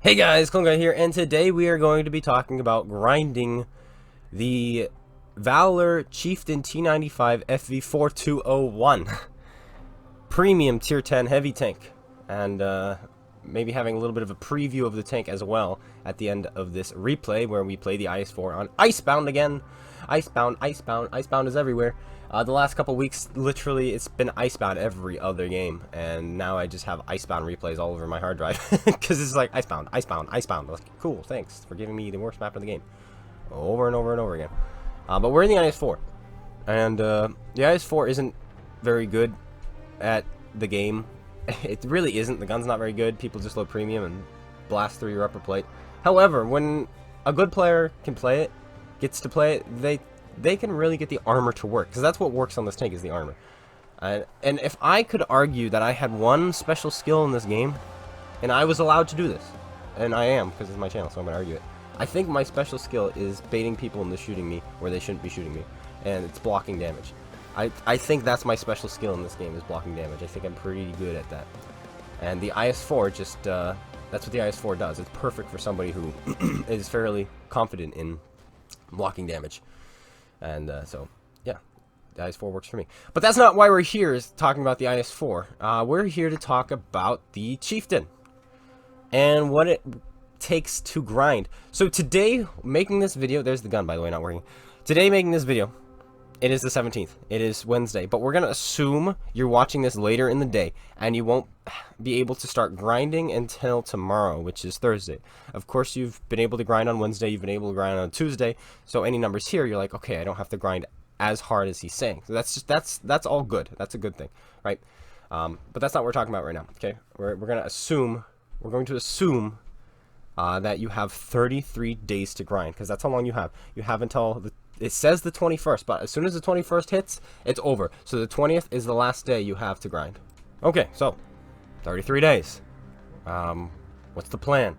Hey guys, Clone Guy here, and today we are going to be talking about grinding the Valor Chieftain T95 FV4201 Premium Tier 10 Heavy Tank, and maybe having a little bit of a preview of the tank as well at the end of this replay where we play the IS-4 on Icebound again. Icebound, Icebound, Icebound is everywhere. The last couple weeks, literally, it's been Icebound every other game, and now I just have Icebound replays all over my hard drive, because it's like, Icebound, Icebound, Icebound. Like, cool, thanks for giving me the worst map in the game, over and over and over again. But we're in the IS-4, and the IS-4 isn't very good at the game. It really isn't. The gun's not very good. People just load premium and blast through your upper plate. However, when a good player can play it, gets to play it, they can really get the armor to work, because that's what works on this tank, is the armor. And if I could argue that I had one special skill in this game, and I was allowed to do this, and I am, because it's my channel, so I'm going to argue it. I think my special skill is baiting people into shooting me where they shouldn't be shooting me, and it's blocking damage. I think that's my special skill in this game, is blocking damage. I think I'm pretty good at that. And the IS-4 just, that's what the IS-4 does. It's perfect for somebody who is fairly confident in blocking damage. And so, yeah, the IS-4 works for me. But that's not why we're here, is talking about the IS-4. We're here to talk about the Chieftain and what it takes to grind. So today, making this video, there's the gun, by the way, not working. Today, making this video, it is the 17th. It is Wednesday. But we're going to assume you're watching this later in the day, and you won't be able to start grinding until tomorrow, which is Thursday. Of course, you've been able to grind on Wednesday. You've been able to grind on Tuesday. So any numbers here, you're like, okay, I don't have to grind as hard as he's saying. So that's all good. That's a good thing, right? But that's not what we're talking about right now, okay? We're going to assume that you have 33 days to grind, because that's how long you have. You have until it says the 21st, but as soon as the 21st hits, it's over. So the 20th is the last day you have to grind. Okay, so 33 days. What's the plan?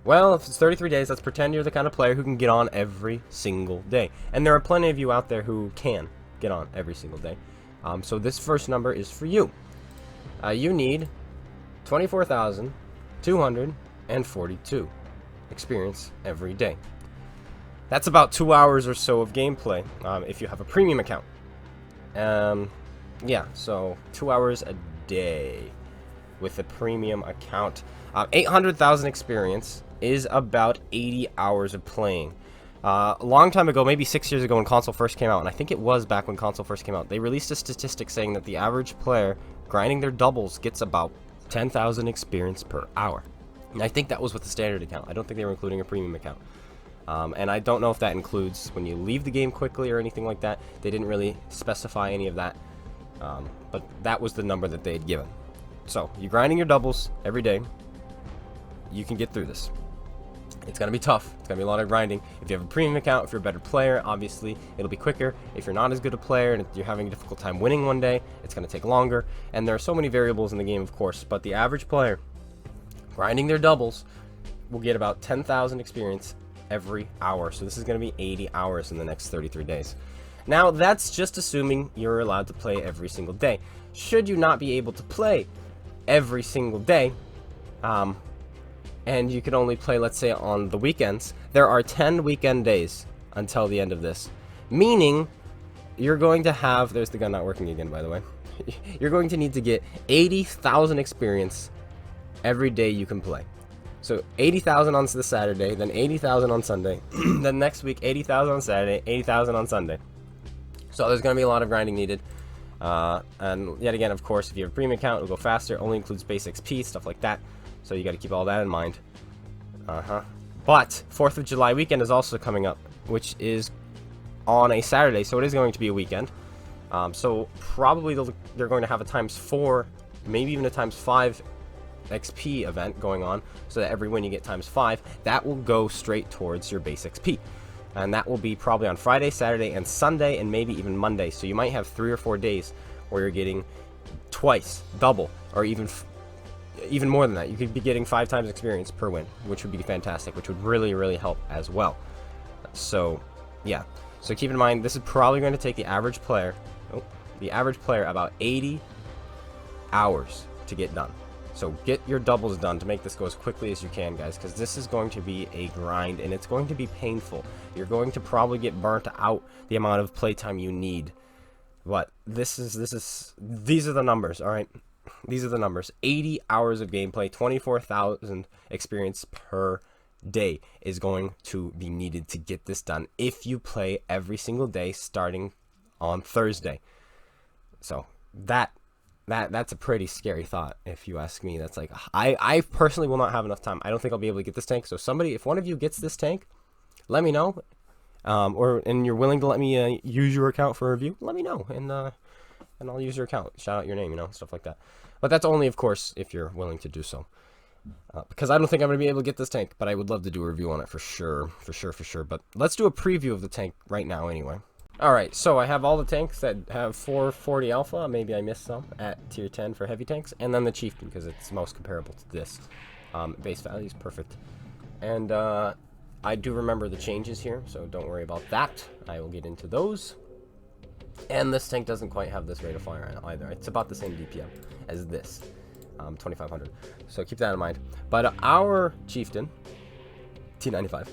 Well, if it's 33 days, let's pretend you're the kind of player who can get on every single day. And there are plenty of you out there who can get on every single day. So this first number is for you. You need 24,242 experience every day. That's about 2 hours or so of gameplay, if you have a premium account. Yeah, so 2 hours a day with a premium account. 800,000 experience is about 80 hours of playing. A long time ago, maybe 6 years ago when console first came out, and I think it was back when console first came out, they released a statistic saying that the average player grinding their doubles gets about 10,000 experience per hour. And I think that was with the standard account. I don't think they were including a premium account. And I don't know if that includes when you leave the game quickly or anything like that. They didn't really specify any of that. But that was the number that they had given. So, you're grinding your doubles every day. You can get through this. It's going to be tough. It's going to be a lot of grinding. If you have a premium account, if you're a better player, obviously, it'll be quicker. If you're not as good a player and you're having a difficult time winning one day, it's going to take longer. And there are so many variables in the game, of course. But the average player grinding their doubles will get about 10,000 experience every hour. So this is going to be 80 hours in the next 33 days. Now, that's just assuming you're allowed to play every single day. Should you not be able to play every single day, and you can only play, let's say, on the weekends, there are 10 weekend days until the end of this. Meaning, you're going to have, there's the gun not working again, by the way. You're going to need to get 80,000 experience every day you can play. So 80,000 on the Saturday, then 80,000 on Sunday, then next week 80,000 on Saturday, 80,000 on Sunday. So there's going to be a lot of grinding needed. And yet again, of course, if you have a premium account, it'll go faster. It only includes base XP, stuff like that. So you got to keep all that in mind. But 4th of July weekend is also coming up, which is on a Saturday, so it is going to be a weekend. So probably they're going to have a ×4, maybe even a ×5 XP event going on, so that every win you get ×5. That will go straight towards your base XP. And that will be probably on Friday, Saturday, and Sunday, and maybe even Monday. So you might have 3 or 4 days where you're getting twice, double, or even more than that. You could be getting 5 times experience per win, which would be fantastic, which would really, really help as well. So, yeah. So keep in mind, this is probably going to take the average player about 80 hours to get done. So get your doubles done to make this go as quickly as you can, guys, because this is going to be a grind, and it's going to be painful. You're going to probably get burnt out the amount of playtime you need. But these are the numbers, all right? These are the numbers. 80 hours of gameplay, 24,000 experience per day is going to be needed to get this done if you play every single day starting on Thursday. So that's a pretty scary thought, if you ask me. That's like, I personally will not have enough time. I don't think I'll be able to get this tank. So somebody, if one of you gets this tank, let me know. And you're willing to let me use your account for a review, let me know, and I'll use your account, shout out your name, stuff like that. But that's only, of course, if you're willing to do so. Because I don't think I'm going to be able to get this tank, but I would love to do a review on it for sure. But let's do a preview of the tank right now anyway. Alright, so I have all the tanks that have 440 alpha, maybe I missed some, at tier 10 for heavy tanks, and then the Chieftain, because it's most comparable to this. Base value is perfect. And I do remember the changes here, so don't worry about that. I will get into those. And this tank doesn't quite have this rate of fire either. It's about the same DPM as this, 2500. So keep that in mind. But our Chieftain, T95,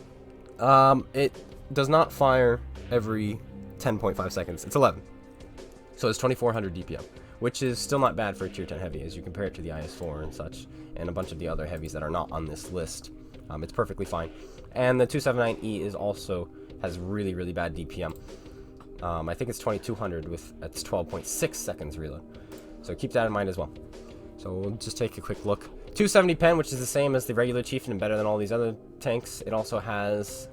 it does not fire every 10.5 seconds. It's 11. So it's 2400 DPM, which is still not bad for a tier 10 heavy as you compare it to the IS-4 and such, and a bunch of the other heavies that are not on this list. It's perfectly fine. And the 279E is also has really, really bad DPM. I think it's 2200 with it's 12.6 seconds reload. So keep that in mind as well. So we'll just take a quick look. 270 pen, which is the same as the regular Chieftain and better than all these other tanks. It also has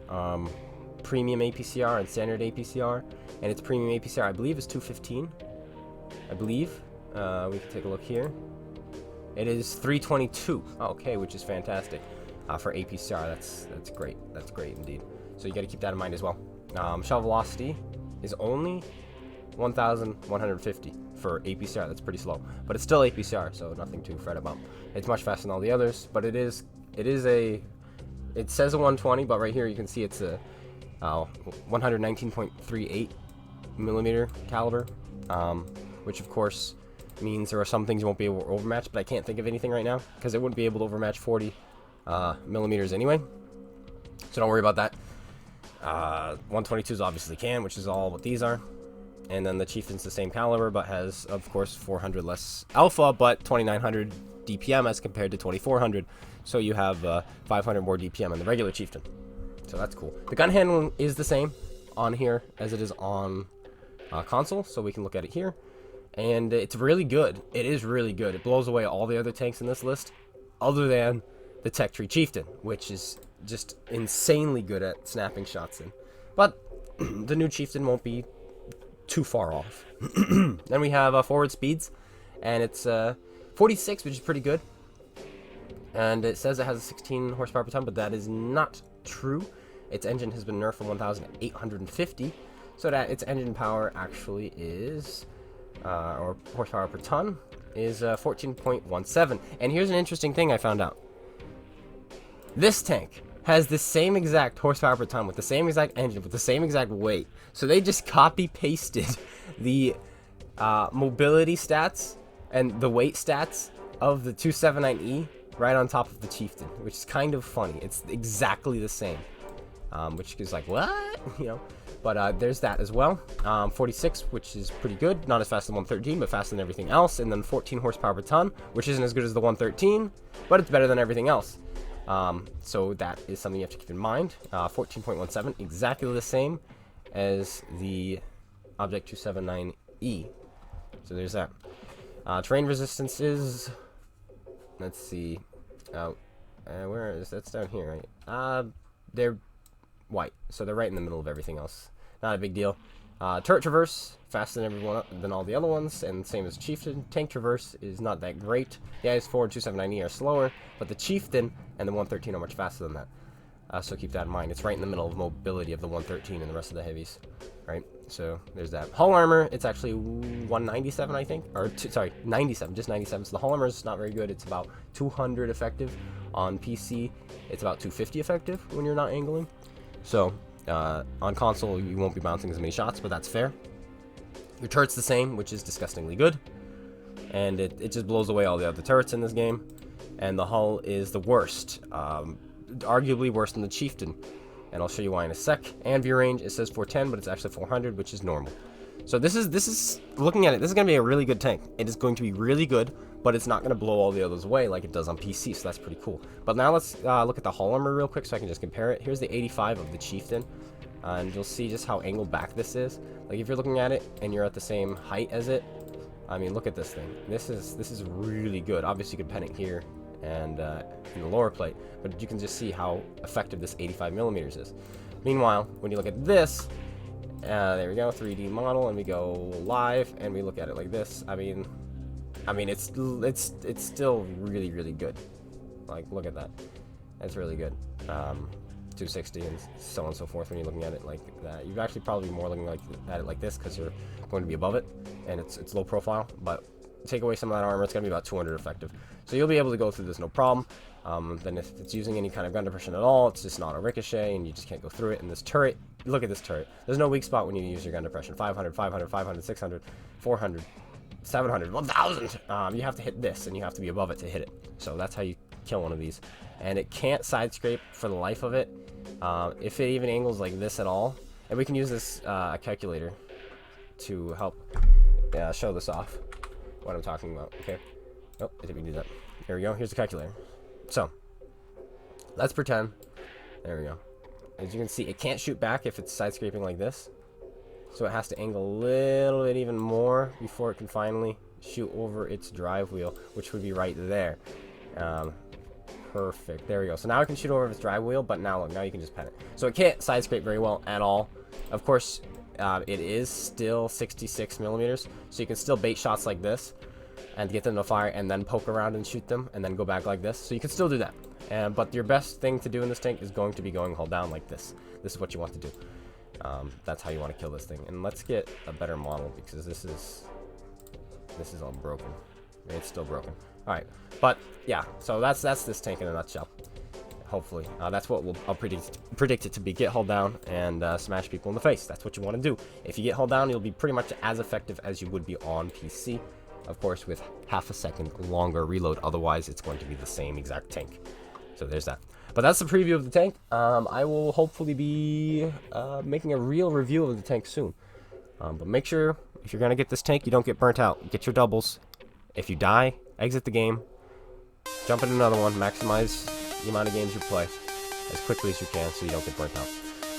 premium APCR and standard APCR, and its premium APCR I believe is 215. I believe. We can take a look here. It is 322. Okay, which is fantastic. For APCR, that's great. That's great indeed. So you got to keep that in mind as well. Shell velocity is only 1,150 for APCR. That's pretty slow, but it's still APCR, so nothing to fret about. It's much faster than all the others, but it says a 120, but right here you can see it's a 119.38 millimeter caliber, which of course means there are some things you won't be able to overmatch, but I can't think of anything right now because it wouldn't be able to overmatch 40 millimeters anyway, so don't worry about that. 122s obviously can, which is all what these are. And then the Chieftain's the same caliber, but has, of course, 400 less alpha, but 2900 DPM as compared to 2400. So you have 500 more DPM in the regular Chieftain. So that's cool. The gun handling is the same on here as it is on console, so we can look at it here. And it's really good. It is really good. It blows away all the other tanks in this list, other than the Tech Tree Chieftain, which is just insanely good at snapping shots in. But the new Chieftain won't be too far off. Then we have forward speeds, and it's 46, which is pretty good. And it says it has a 16 horsepower per ton, but that is not true. Its engine has been nerfed from 1,850, so that its engine power actually is, or horsepower per ton, is 14.17. And here's an interesting thing I found out. This tank has the same exact horsepower per ton with the same exact engine with the same exact weight. So they just copy pasted the mobility stats and the weight stats of the 279E right on top of the Chieftain, which is kind of funny. It's exactly the same, which is like, what? But there's that as well. 46, which is pretty good. Not as fast as the 113, but faster than everything else. And then 14 horsepower per ton, which isn't as good as the 113, but it's better than everything else. So that is something you have to keep in mind. 14.17, exactly the same as the Object 279E. So there's that. Terrain resistance is, let's see, where is that's down here, right? They're white, so they're right in the middle of everything else. Not a big deal. Turret traverse, faster than all the other ones, and same as Chieftain. Tank traverse is not that great. The IS-4 and 279E are slower, but the Chieftain and the 113 are much faster than that. So keep that in mind. It's right in the middle of mobility of the 113 and the rest of the heavies, right? So there's that. Hull armor, it's actually 197, I think, or sorry, 97, just 97. So the hull armor is not very good. It's about 200 effective on PC. It's about 250 effective when you're not angling. So on console, you won't be bouncing as many shots, but that's fair. Your turret's the same, which is disgustingly good, and it just blows away all the other turrets in this game. and the hull is the worst, arguably worse than the Chieftain, and I'll show you why in a sec. And view range, it says 410, but it's actually 400, which is normal. So this is looking at it, this is going to be a really good tank. It is going to be really good, but it's not going to blow all the others away like it does on PC, so that's pretty cool. But now let's look at the hull armor real quick so I can just compare it. Here's the 85 of the Chieftain, and you'll see just how angled back this is. Like if you're looking at it and you're at the same height as it, I mean, look at this thing. This is really good. Obviously you can pen it here and in the lower plate, but you can just see how effective this 85mm is. Meanwhile, when you look at this, there we go, 3D model, and we go live, and we look at it like this. I mean, it's still really, really good. Like, look at that. That's really good. 260 and so on and so forth. When you're looking at it like that, you're actually probably more looking at it like this because you're going to be above it, and it's low profile. But take away some of that armor, it's gonna be about 200 effective. So you'll be able to go through this no problem. Then if it's using any kind of gun depression at all, it's just not a ricochet, and you just can't go through it. And this turret, look at this turret. There's no weak spot when you use your gun depression. 500, 500, 500, 600, 400, 700, 1000. You have to hit this, and you have to be above it to hit it. So that's how you kill one of these. And it can't side scrape for the life of it. If it even angles like this at all, and we can use this calculator to help show this off, what I'm talking about. Okay. Oh, I didn't do that. There we go. Here's the calculator. So let's pretend. There we go. As you can see, it can't shoot back if it's side scraping like this. So it has to angle a little bit even more before it can finally shoot over its drive wheel, which would be right there. Perfect. There we go. So now I can shoot over its drive wheel, but now look, now you can just pen it. So it can't side scrape very well at all. Of course, it is still 66mm, so you can still bait shots like this and get them to fire and then poke around and shoot them and then go back like this. So you can still do that. But your best thing to do in this tank is going to be going hold down like this. This is what you want to do. That's how you want to kill this thing. And let's get a better model because this is all broken. It's still broken. All right, but yeah, so that's this tank in a nutshell. Hopefully, that's what I'll predict it to be. Get hold down and smash people in the face. That's what you want to do. If you get hold down, you'll be pretty much as effective as you would be on PC. Of course, with half a second longer reload. Otherwise, it's going to be the same exact tank. So there's that. But that's the preview of the tank. I will hopefully be making a real review of the tank soon. But make sure, if you're going to get this tank, you don't get burnt out. Get your doubles. If you die, exit the game. Jump in another one. Maximize the amount of games you play as quickly as you can so you don't get burnt out.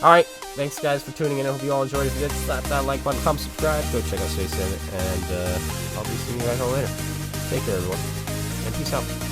Alright, thanks guys for tuning in. I hope you all enjoyed. If you did, slap that like button, come subscribe, go check out SpaceBANDIT, and I'll be seeing you guys all later. Take care, everyone, and peace out.